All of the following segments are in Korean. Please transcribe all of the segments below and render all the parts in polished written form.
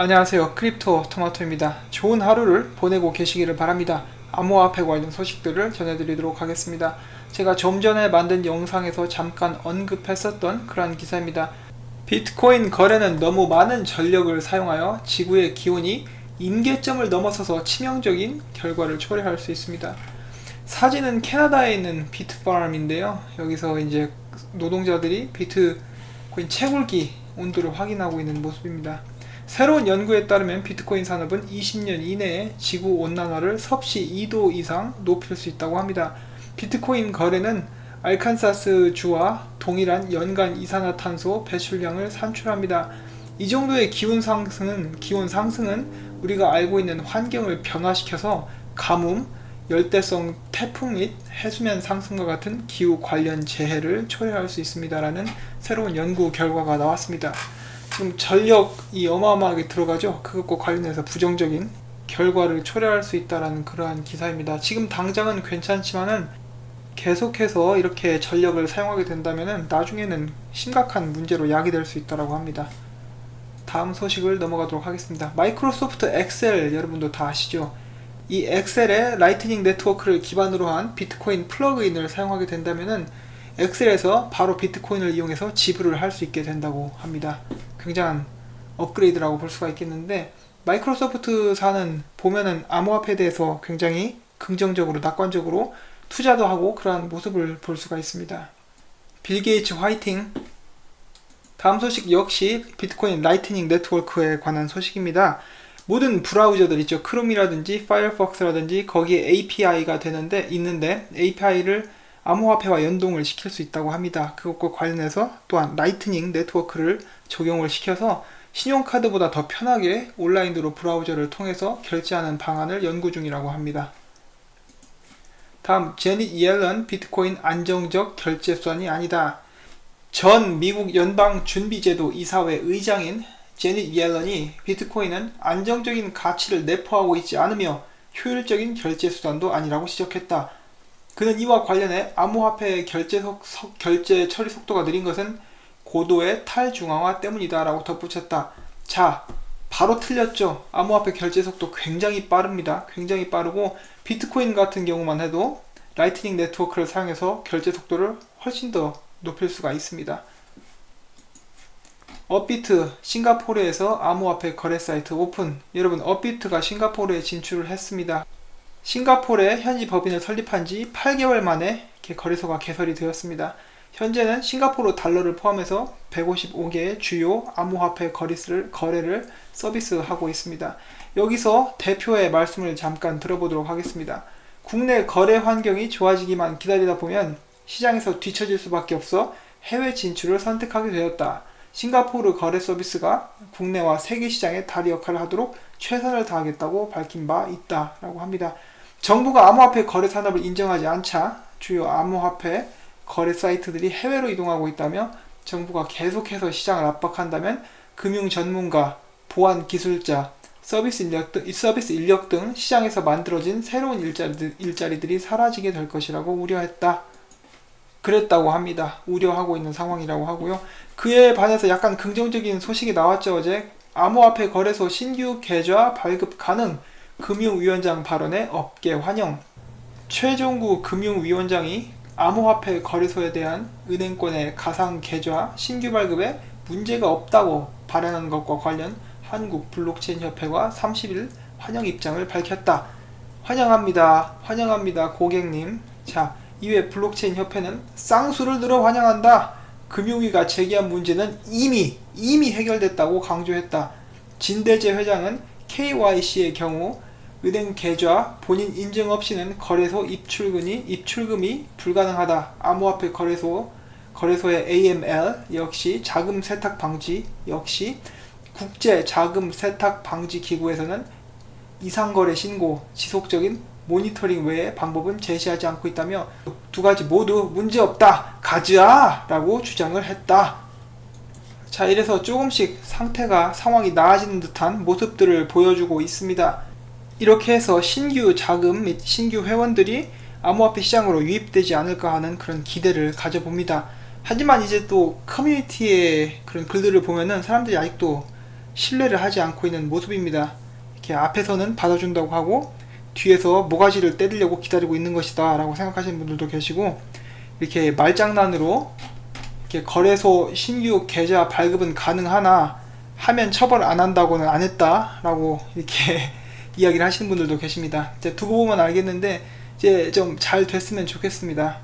안녕하세요. 크립토 토마토입니다. 좋은 하루를 보내고 계시기를 바랍니다. 암호화폐 관련 소식들을 전해드리도록 하겠습니다. 제가 좀 전에 만든 영상에서 잠깐 언급했었던 그러한 기사입니다. 비트코인 거래는 너무 많은 전력을 사용하여 지구의 기온이 임계점을 넘어서서 치명적인 결과를 초래할 수 있습니다. 사진은 캐나다에 있는 비트팜인데요. 여기서 이제 노동자들이 비트코인 채굴기 온도를 확인하고 있는 모습입니다. 새로운 연구에 따르면 비트코인 산업은 20년 이내에 지구 온난화를 섭씨 2도 이상 높일 수 있다고 합니다. 비트코인 거래는 알칸사스 주와 동일한 연간 이산화탄소 배출량을 산출합니다. 이 정도의 기온 상승은 우리가 알고 있는 환경을 변화시켜서 가뭄, 열대성 태풍 및 해수면 상승과 같은 기후 관련 재해를 초래할 수 있습니다라는 새로운 연구 결과가 나왔습니다. 지금 전력이 어마어마하게 들어가죠. 그것과 관련해서 부정적인 결과를 초래할 수 있다는 그러한 기사입니다. 지금 당장은 괜찮지만은 계속해서 이렇게 전력을 사용하게 된다면은 나중에는 심각한 문제로 야기될 수 있다고 합니다. 다음 소식을 넘어가도록 하겠습니다. 마이크로소프트 엑셀 여러분도 다 아시죠? 이 엑셀의 라이트닝 네트워크를 기반으로 한 비트코인 플러그인을 사용하게 된다면은 엑셀에서 바로 비트코인을 이용해서 지불을 할 수 있게 된다고 합니다. 굉장한 업그레이드라고 볼 수가 있겠는데, 마이크로소프트사는 보면은 암호화폐에 대해서 굉장히 긍정적으로 낙관적으로 투자도 하고 그러한 모습을 볼 수가 있습니다. 빌 게이츠 화이팅! 다음 소식 역시 비트코인 라이트닝 네트워크에 관한 소식입니다. 모든 브라우저들 있죠. 크롬이라든지 파이어폭스라든지 거기에 API가 있는데 API를 암호화폐와 연동을 시킬 수 있다고 합니다. 그것과 관련해서 또한 라이트닝 네트워크를 적용을 시켜서 신용카드보다 더 편하게 온라인으로 브라우저를 통해서 결제하는 방안을 연구 중이라고 합니다. 다음, 제닛 옐런 비트코인 안정적 결제 수단이 아니다. 전 미국 연방준비제도 이사회 의장인 제닛 옐런이 비트코인은 안정적인 가치를 내포하고 있지 않으며 효율적인 결제 수단도 아니라고 지적했다. 그는 이와 관련해 암호화폐의 결제 처리 속도가 느린 것은 고도의 탈중앙화 때문이다 라고 덧붙였다. 자, 바로 틀렸죠. 암호화폐 결제 속도 굉장히 빠릅니다. 굉장히 빠르고 비트코인 같은 경우만 해도 라이트닝 네트워크를 사용해서 결제 속도를 훨씬 더 높일 수가 있습니다. 업비트, 싱가포르에서 암호화폐 거래 사이트 오픈. 여러분, 업비트가 싱가포르에 진출을 했습니다. 싱가포르에 현지 법인을 설립한 지 8개월 만에 거래소가 개설이 되었습니다. 현재는 싱가포르 달러를 포함해서 155개의 주요 암호화폐 거래를 서비스하고 있습니다. 여기서 대표의 말씀을 잠깐 들어보도록 하겠습니다. 국내 거래 환경이 좋아지기만 기다리다 보면 시장에서 뒤처질 수밖에 없어 해외 진출을 선택하게 되었다. 싱가포르 거래 서비스가 국내와 세계 시장의 다리 역할을 하도록 최선을 다하겠다고 밝힌 바 있다 라고 합니다. 정부가 암호화폐 거래 산업을 인정하지 않자 주요 암호화폐 거래 사이트들이 해외로 이동하고 있다며, 정부가 계속해서 시장을 압박한다면 금융 전문가, 보안 기술자, 서비스 인력 등 시장에서 만들어진 새로운 일자리들이 사라지게 될 것이라고 우려했다. 그랬다고 합니다. 우려하고 있는 상황이라고 하고요. 그에 반해서 약간 긍정적인 소식이 나왔죠. 어제 암호화폐 거래소 신규 계좌 발급 가능, 금융위원장 발언에 업계 환영. 최종구 금융위원장이 암호화폐 거래소에 대한 은행권의 가상 계좌 신규 발급에 문제가 없다고 발언한 것과 관련 한국 블록체인 협회가 30일 환영 입장을 밝혔다. 환영합니다. 환영합니다, 고객님. 자, 이외 블록체인 협회는 쌍수를 들어 환영한다. 금융위가 제기한 문제는 이미 해결됐다고 강조했다. 진대재 회장은 KYC의 경우 은행 계좌 본인 인증 없이는 거래소 입출금이 불가능하다. 암호화폐 거래소의 AML 역시 자금 세탁 방지 역시 국제 자금 세탁 방지 기구에서는 이상거래 신고, 지속적인 모니터링 외의 방법은 제시하지 않고 있다며 두 가지 모두 문제없다. 가즈아! 라고 주장을 했다. 자, 이래서 조금씩 상황이 나아지는 듯한 모습들을 보여주고 있습니다. 이렇게 해서 신규 자금 및 신규 회원들이 암호화폐 시장으로 유입되지 않을까 하는 그런 기대를 가져봅니다. 하지만 이제 또 커뮤니티의 그런 글들을 보면은 사람들이 아직도 신뢰를 하지 않고 있는 모습입니다. 이렇게 앞에서는 받아준다고 하고 뒤에서 모가지를 때리려고 기다리고 있는 것이다 라고 생각하시는 분들도 계시고, 이렇게 말장난으로 이렇게 거래소 신규 계좌 발급은 가능하나 하면 처벌 안 한다고는 안 했다 라고 이렇게 이야기를 하시는 분들도 계십니다. 이제 두고 보면 알겠는데 이제 좀 잘 됐으면 좋겠습니다.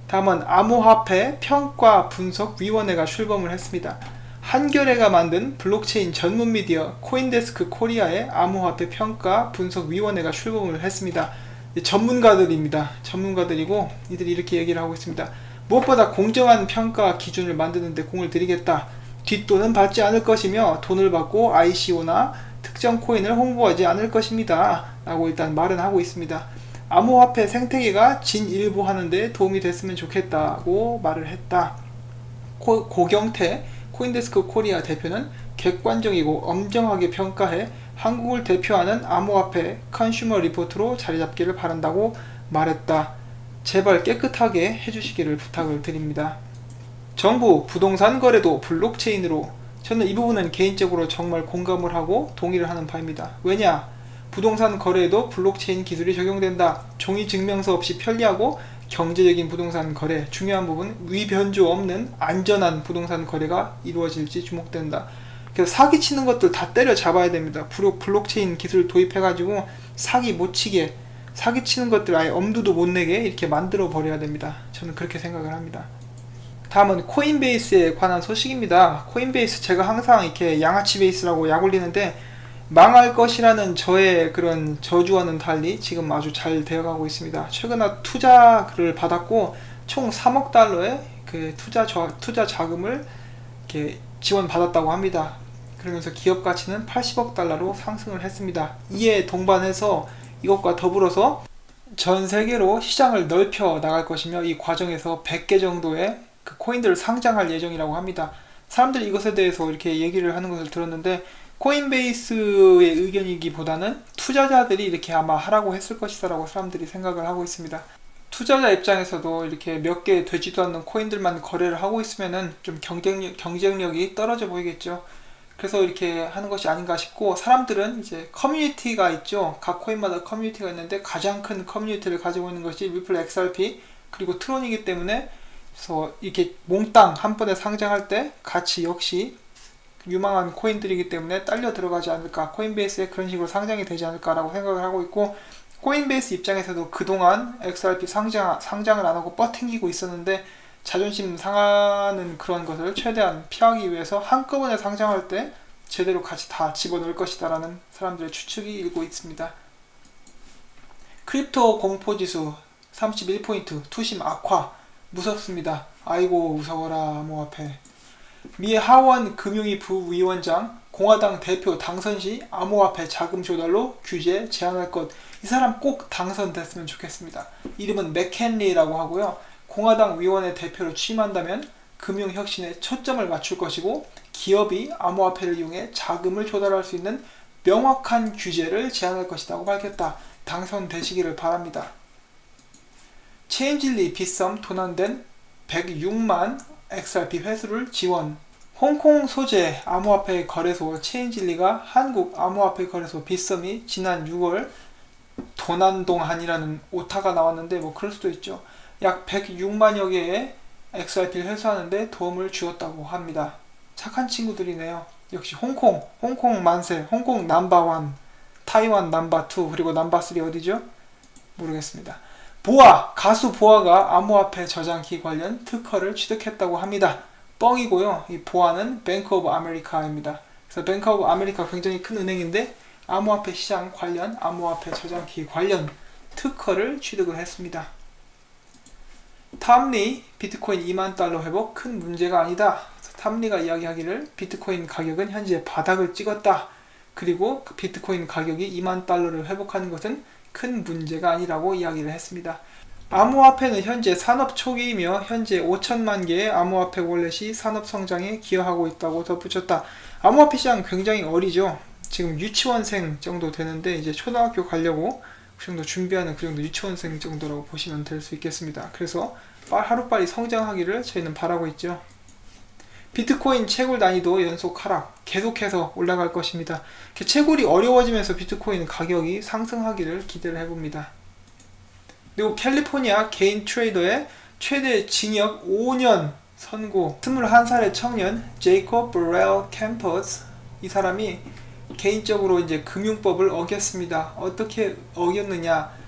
다음은 암호화폐 평가 분석 위원회가 출범을 했습니다. 한겨레가 만든 블록체인 전문 미디어 코인데스크 코리아의 암호화폐 평가 분석 위원회가 출범을 했습니다. 전문가들입니다. 전문가들이고 이들이 이렇게 얘기를 하고 있습니다. 무엇보다 공정한 평가 기준을 만드는 데 공을 들이겠다. 뒷돈은 받지 않을 것이며 돈을 받고 ICO나 특정 코인을 홍보하지 않을 것입니다 라고 일단 말은 하고 있습니다. 암호화폐 생태계가 진일보하는 데 도움이 됐으면 좋겠다고 말을 했다. 고경태 코인데스크 코리아 대표는 객관적이고 엄정하게 평가해 한국을 대표하는 암호화폐 컨슈머 리포트로 자리잡기를 바란다고 말했다. 제발 깨끗하게 해주시기를 부탁을 드립니다. 정부 부동산 거래도 블록체인으로. 저는 이 부분은 개인적으로 정말 공감을 하고 동의를 하는 바입니다. 왜냐? 부동산 거래에도 블록체인 기술이 적용된다. 종이 증명서 없이 편리하고 경제적인 부동산 거래, 중요한 부분 위변조 없는 안전한 부동산 거래가 이루어질지 주목된다. 그래서 사기치는 것들 다 때려 잡아야 됩니다. 블록체인 기술 도입해가지고 사기 못 치게, 사기치는 것들 아예 엄두도 못 내게 이렇게 만들어 버려야 됩니다. 저는 그렇게 생각을 합니다. 다음은 코인베이스에 관한 소식입니다. 코인베이스, 제가 항상 이렇게 양아치 베이스라고 약올리는데 망할 것이라는 저의 그런 저주와는 달리 지금 아주 잘 되어가고 있습니다. 최근에 투자를 받았고 총 3억 달러의 그 투자 자금을 이렇게 지원받았다고 합니다. 그러면서 기업 가치는 80억 달러로 상승을 했습니다. 이에 동반해서 이것과 더불어서 전 세계로 시장을 넓혀 나갈 것이며 이 과정에서 100개 정도의 그 코인들을 상장할 예정이라고 합니다. 사람들이 이것에 대해서 이렇게 얘기를 하는 것을 들었는데 코인베이스의 의견이기보다는 투자자들이 이렇게 아마 하라고 했을 것이다 라고 사람들이 생각을 하고 있습니다. 투자자 입장에서도 이렇게 몇 개 되지도 않는 코인들만 거래를 하고 있으면은 좀 경쟁력이 떨어져 보이겠죠. 그래서 이렇게 하는 것이 아닌가 싶고, 사람들은 이제 커뮤니티가 있죠. 각 코인마다 커뮤니티가 있는데 가장 큰 커뮤니티를 가지고 있는 것이 리플 XRP 그리고 트론이기 때문에, 그래서 이렇게 몽땅 한 번에 상장할 때 같이 역시 유망한 코인들이기 때문에 딸려 들어가지 않을까, 코인베이스에 그런 식으로 상장이 되지 않을까라고 생각을 하고 있고, 코인베이스 입장에서도 그동안 XRP 상장을 안 하고 뻗팅기고 있었는데 자존심 상하는 그런 것을 최대한 피하기 위해서 한꺼번에 상장할 때 제대로 같이 다 집어넣을 것이다 라는 사람들의 추측이 일고 있습니다. 크립토 공포지수 31포인트, 투심 악화. 무섭습니다. 아이고 무서워라 암호화폐. 미 하원 금융위 부위원장, 공화당 대표 당선 시 암호화폐 자금 조달로 규제 제한할 것. 이 사람 꼭 당선됐으면 좋겠습니다. 이름은 맥켄리라고 하고요. 공화당 위원회 대표로 취임한다면 금융혁신에 초점을 맞출 것이고 기업이 암호화폐를 이용해 자금을 조달할 수 있는 명확한 규제를 제한할 것이라고 밝혔다. 당선되시기를 바랍니다. 체인질리 빗썸 도난된 106만 XRP 회수를 지원. 홍콩 소재 암호화폐 거래소 체인질리가 한국 암호화폐 거래소 빗썸이 지난 6월 도난동안이라는 오타가 나왔는데 뭐 그럴 수도 있죠. 약 106만여 개의 XRP를 회수하는데 도움을 주었다고 합니다. 착한 친구들이네요. 역시 홍콩 만세, 홍콩 넘버1, 타이완 넘버2, 그리고 넘버3 어디죠? 모르겠습니다. 가수 보아가 암호화폐 저장키 관련 특허를 취득했다고 합니다. 뻥이고요. 이 보아는 뱅크 오브 아메리카입니다. 그래서 뱅크 오브 아메리카 굉장히 큰 은행인데 암호화폐 시장 관련, 암호화폐 저장키 관련 특허를 취득을 했습니다. 탐리 비트코인 2만 달러 회복 큰 문제가 아니다. 탐리가 이야기하기를 비트코인 가격은 현재 바닥을 찍었다. 그리고 비트코인 가격이 2만 달러를 회복하는 것은 큰 문제가 아니라고 이야기를 했습니다. 암호화폐는 현재 산업 초기이며 현재 5천만 개의 암호화폐 월렛이 산업 성장에 기여하고 있다고 덧붙였다. 암호화폐 시장 굉장히 어리죠. 지금 유치원생 정도 되는데 이제 초등학교 가려고 그 정도 준비하는 그 정도 유치원생 정도라고 보시면 될 수 있겠습니다. 그래서 하루빨리 성장하기를 저희는 바라고 있죠. 비트코인 채굴 난이도 연속 하락, 계속해서 올라갈 것입니다. 채굴이 어려워지면서 비트코인 가격이 상승하기를 기대를 해봅니다. 그리고 캘리포니아 개인 트레이더의 최대 징역 5년 선고. 21살의 청년 제이콥 브렐 캠퍼스, 이 사람이 개인적으로 이제 금융법을 어겼습니다. 어떻게 어겼느냐?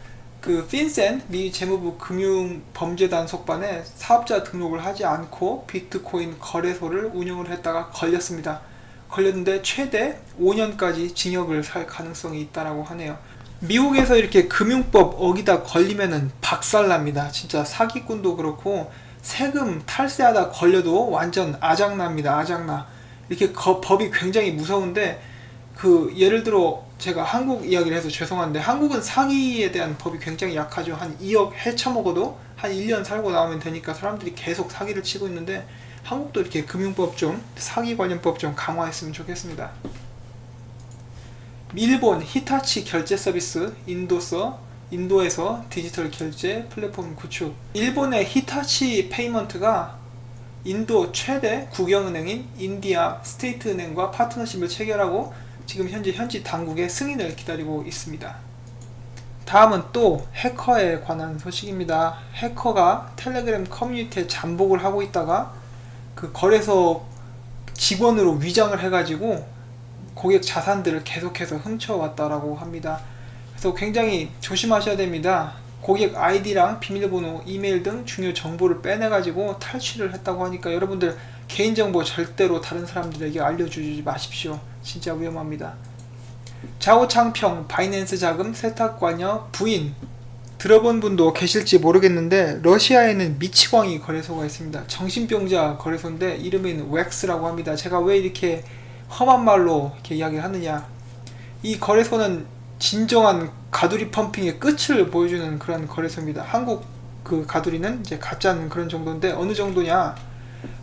핀센 미 재무부 금융범죄단 속반에 사업자 등록을 하지 않고 비트코인 거래소를 운영을 했다가 걸렸습니다. 걸렸는데 최대 5년까지 징역을 살 가능성이 있다라고 하네요. 미국에서 이렇게 금융법 어기다 걸리면은 박살납니다. 진짜 사기꾼도 그렇고 세금 탈세하다 걸려도 완전 아작납니다. 아작나. 이렇게 법이 굉장히 무서운데, 예를 들어 제가 한국 이야기를 해서 죄송한데, 한국은 사기에 대한 법이 굉장히 약하죠. 한 2억 헤쳐먹어도 한 1년 살고 나오면 되니까 사람들이 계속 사기를 치고 있는데, 한국도 이렇게 금융법 좀, 사기 관련법 좀 강화했으면 좋겠습니다. 일본 히타치 결제 서비스, 인도에서 디지털 결제 플랫폼 구축. 일본의 히타치 페이먼트가 인도 최대 국영은행인 인디아 스테이트 은행과 파트너십을 체결하고 지금 현지 당국의 승인을 기다리고 있습니다. 다음은 또 해커에 관한 소식입니다. 해커가 텔레그램 커뮤니티에 잠복을 하고 있다가 거래소 직원으로 위장을 해가지고 고객 자산들을 계속해서 훔쳐왔다라고 합니다. 그래서 굉장히 조심하셔야 됩니다. 고객 아이디랑 비밀번호, 이메일 등 중요 정보를 빼내가지고 탈취를 했다고 하니까 여러분들 개인정보 절대로 다른 사람들에게 알려주지 마십시오. 진짜 위험합니다. 자오창평 바이낸스 자금 세탁관여 부인, 들어본 분도 계실지 모르겠는데 러시아에는 미치광이 거래소가 있습니다. 정신병자 거래소인데 이름은 웩스라고 합니다. 제가 왜 이렇게 험한 말로 이렇게 이야기를 하느냐, 이 거래소는 진정한 가두리 펌핑의 끝을 보여주는 그런 거래소입니다. 한국 가두리는 이제 가짜는 그런 정도인데, 어느 정도냐,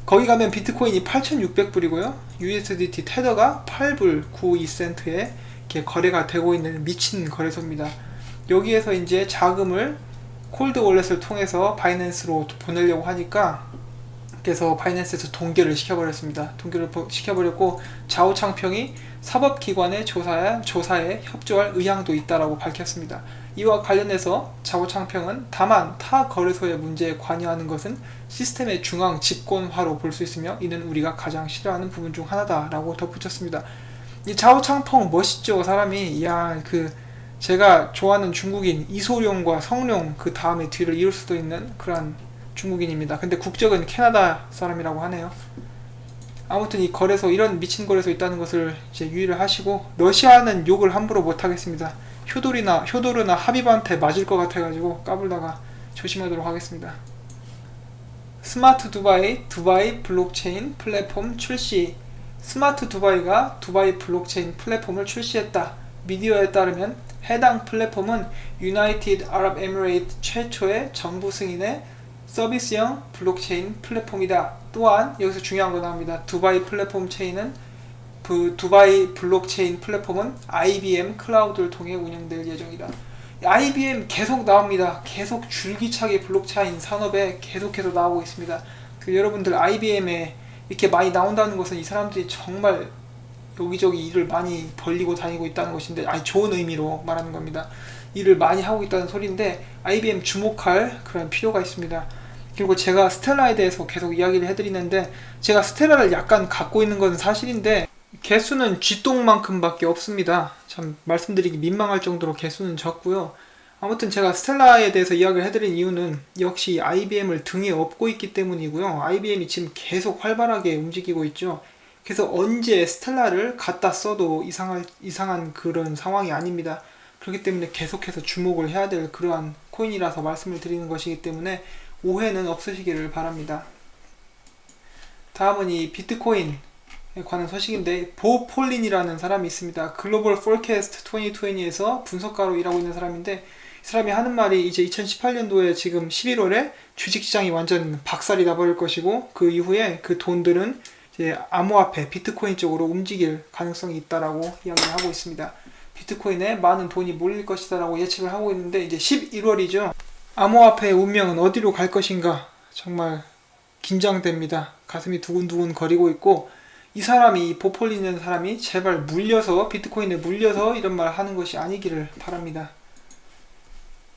거기 가면 비트코인이 8,600불이고요 USDT 테더가 8불 92센트에 이렇게 거래가 되고 있는 미친 거래소입니다. 여기에서 이제 자금을 콜드 월렛을 통해서 바이낸스로 보내려고 하니까, 그래서 바이낸스에서 동결을 시켜버렸습니다. 동결을 시켜버렸고, 자오창평이 사법기관의 조사에 협조할 의향도 있다라고 밝혔습니다. 이와 관련해서 자오창평은 다만 타 거래소의 문제에 관여하는 것은 시스템의 중앙 집권화로 볼 수 있으며 이는 우리가 가장 싫어하는 부분 중 하나다라고 덧붙였습니다. 이 자오창평 멋있죠, 사람이. 이야, 제가 좋아하는 중국인 이소룡과 성룡 그 다음에 뒤를 이을 수도 있는 그런 중국인입니다. 근데 국적은 캐나다 사람이라고 하네요. 아무튼 이 거래소, 이런 미친 거래소 있다는 것을 이제 유의를 하시고, 러시아는 욕을 함부로 못 하겠습니다. 효도르나 하비브한테 맞을 것 같아가지고 까불다가 조심하도록 하겠습니다. 스마트 두바이 블록체인 플랫폼 출시. 스마트 두바이가 두바이 블록체인 플랫폼을 출시했다. 미디어에 따르면 해당 플랫폼은 유나이티드 아랍에미레이트 최초의 정부 승인의 서비스형 블록체인 플랫폼이다. 또한 여기서 중요한 거 나옵니다. 두바이 플랫폼 체인은 두바이 블록체인 플랫폼은 IBM 클라우드를 통해 운영될 예정이다. IBM 계속 나옵니다. 계속 줄기차게 블록체인 산업에 계속해서 나오고 있습니다. 여러분들 IBM에 이렇게 많이 나온다는 것은 이 사람들이 정말 여기저기 일을 많이 벌리고 다니고 있다는 것인데, 좋은 의미로 말하는 겁니다. 일을 많이 하고 있다는 소리인데 IBM 주목할 그런 필요가 있습니다. 그리고 제가 스텔라에 대해서 계속 이야기를 해드리는데, 제가 스텔라를 약간 갖고 있는 건 사실인데 개수는 쥐똥만큼 밖에 없습니다. 참 말씀드리기 민망할 정도로 개수는 적고요. 아무튼 제가 스텔라에 대해서 이야기를 해드린 이유는 역시 IBM을 등에 업고 있기 때문이고요. IBM이 지금 계속 활발하게 움직이고 있죠. 그래서 언제 스텔라를 갖다 써도 이상한 그런 상황이 아닙니다. 그렇기 때문에 계속해서 주목을 해야 될 그러한 코인이라서 말씀을 드리는 것이기 때문에 오해는 없으시기를 바랍니다. 다음은 이 비트코인에 관한 소식인데, 보 폴린이라는 사람이 있습니다. 글로벌 포캐스트 2020에서 분석가로 일하고 있는 사람인데, 이 사람이 하는 말이 이제 2018년도에 지금 11월에 주식시장이 완전 박살이 나버릴 것이고, 그 이후에 그 돈들은 이제 암호화폐 비트코인 쪽으로 움직일 가능성이 있다라고 이야기를 하고 있습니다. 비트코인에 많은 돈이 몰릴 것이다 라고 예측을 하고 있는데, 이제 11월이죠. 암호화폐의 운명은 어디로 갈 것인가, 정말 긴장됩니다. 가슴이 두근두근 거리고 있고, 이 사람이, 이 보폴리는 사람이 제발 물려서, 비트코인에 물려서 이런 말 하는 것이 아니기를 바랍니다.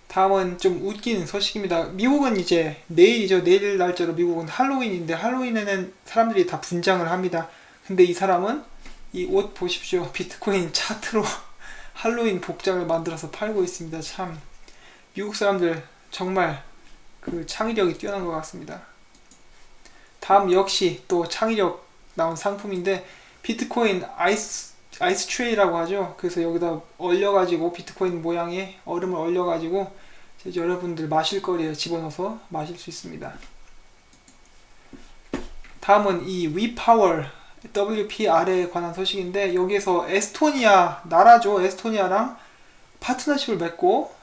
다음은 좀 웃긴 소식입니다. 미국은 이제 내일이죠. 내일 날짜로 미국은 할로윈인데, 할로윈에는 사람들이 다 분장을 합니다. 근데 이 사람은 이 옷 보십시오. 비트코인 차트로 할로윈 복장을 만들어서 팔고 있습니다. 참 미국 사람들 정말 그 창의력이 뛰어난 것 같습니다. 다음 역시 또 창의력 나온 상품인데, 비트코인 아이스 트레이라고 하죠. 그래서 여기다 얼려가지고 비트코인 모양의 얼음을 얼려가지고 여러분들 마실 거리에 집어넣어서 마실 수 있습니다. 다음은 이 위파워 WPR에 관한 소식인데, 여기에서 에스토니아 나라죠. 에스토니아랑 파트너십을 맺고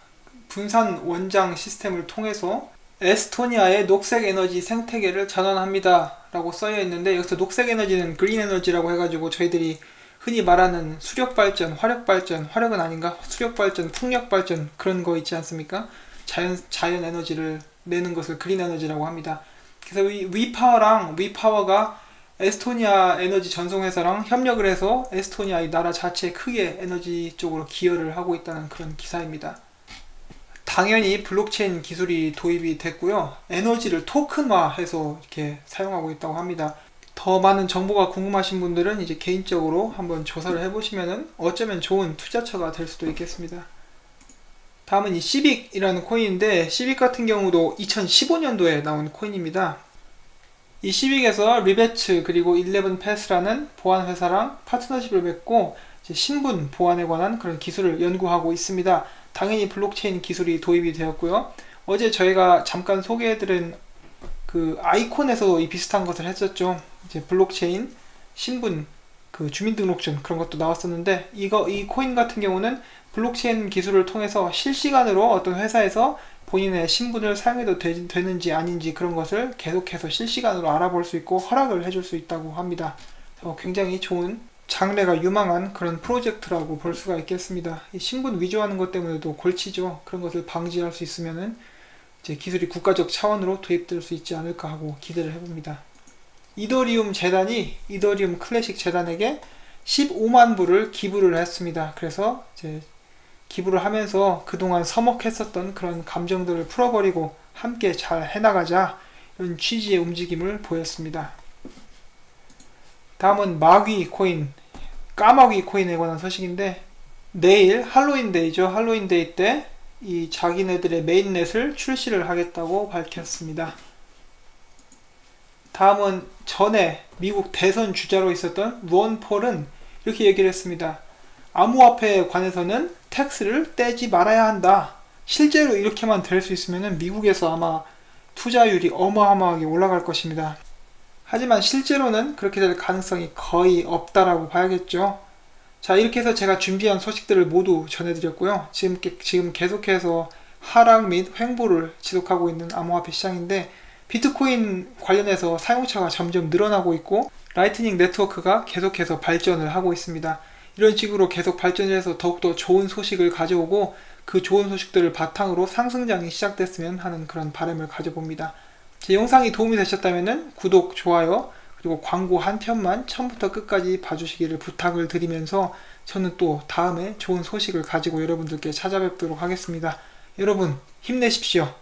분산 원장 시스템을 통해서 에스토니아의 녹색 에너지 생태계를 전환합니다 라고 써여 있는데, 여기서 녹색 에너지는 그린 에너지라고 해가지고 저희들이 흔히 말하는 수력발전, 화력발전, 화력은 아닌가? 수력발전, 풍력발전 그런 거 있지 않습니까? 자연 에너지를 내는 것을 그린 에너지라고 합니다. 그래서 위파워가 에스토니아 에너지 전송회사랑 협력을 해서 에스토니아 이 나라 자체 크게 에너지 쪽으로 기여를 하고 있다는 그런 기사입니다. 당연히 블록체인 기술이 도입이 됐고요. 에너지를 토큰화해서 이렇게 사용하고 있다고 합니다. 더 많은 정보가 궁금하신 분들은 이제 개인적으로 한번 조사를 해보시면은 어쩌면 좋은 투자처가 될 수도 있겠습니다. 다음은 이 시빅이라는 코인인데, 시빅 같은 경우도 2015년도에 나온 코인입니다. 이 시빅에서 리베츠 그리고 11패스라는 보안 회사랑 파트너십을 맺고 이제 신분 보안에 관한 그런 기술을 연구하고 있습니다. 당연히 블록체인 기술이 도입이 되었고요. 어제 저희가 잠깐 소개해드린 그 아이콘에서도 이 비슷한 것을 했었죠. 이제 블록체인 신분 그 주민등록증 그런 것도 나왔었는데, 이 코인 같은 경우는 블록체인 기술을 통해서 실시간으로 어떤 회사에서 본인의 신분을 사용해도 되는지 아닌지 그런 것을 계속해서 실시간으로 알아볼 수 있고 허락을 해줄 수 있다고 합니다. 굉장히 좋은 장래가 유망한 그런 프로젝트라고 볼 수가 있겠습니다. 이 신분 위조하는 것 때문에도 골치죠. 그런 것을 방지할 수 있으면은 이제 기술이 국가적 차원으로 도입될 수 있지 않을까 하고 기대를 해봅니다. 이더리움 재단이 이더리움 클래식 재단에게 15만 불을 기부를 했습니다. 그래서 이제 기부를 하면서 그동안 서먹했었던 그런 감정들을 풀어버리고 함께 잘 해나가자, 이런 취지의 움직임을 보였습니다. 다음은 마귀 코인, 까마귀 코인에 관한 소식인데, 내일 할로윈데이죠. 할로윈데이 때 이 자기네들의 메인넷을 출시를 하겠다고 밝혔습니다. 다음은 전에 미국 대선 주자로 있었던 론 폴은 이렇게 얘기를 했습니다. 암호화폐에 관해서는 텍스를 떼지 말아야 한다. 실제로 이렇게만 될 수 있으면 미국에서 아마 투자율이 어마어마하게 올라갈 것입니다. 하지만 실제로는 그렇게 될 가능성이 거의 없다라고 봐야겠죠. 자, 이렇게 해서 제가 준비한 소식들을 모두 전해드렸고요. 지금 계속해서 하락 및 횡보를 지속하고 있는 암호화폐 시장인데, 비트코인 관련해서 사용처가 점점 늘어나고 있고 라이트닝 네트워크가 계속해서 발전을 하고 있습니다. 이런 식으로 계속 발전을 해서 더욱더 좋은 소식을 가져오고 그 좋은 소식들을 바탕으로 상승장이 시작됐으면 하는 그런 바람을 가져봅니다. 제 영상이 도움이 되셨다면 구독, 좋아요, 그리고 광고 한 편만 처음부터 끝까지 봐주시기를 부탁을 드리면서 저는 또 다음에 좋은 소식을 가지고 여러분들께 찾아뵙도록 하겠습니다. 여러분 힘내십시오.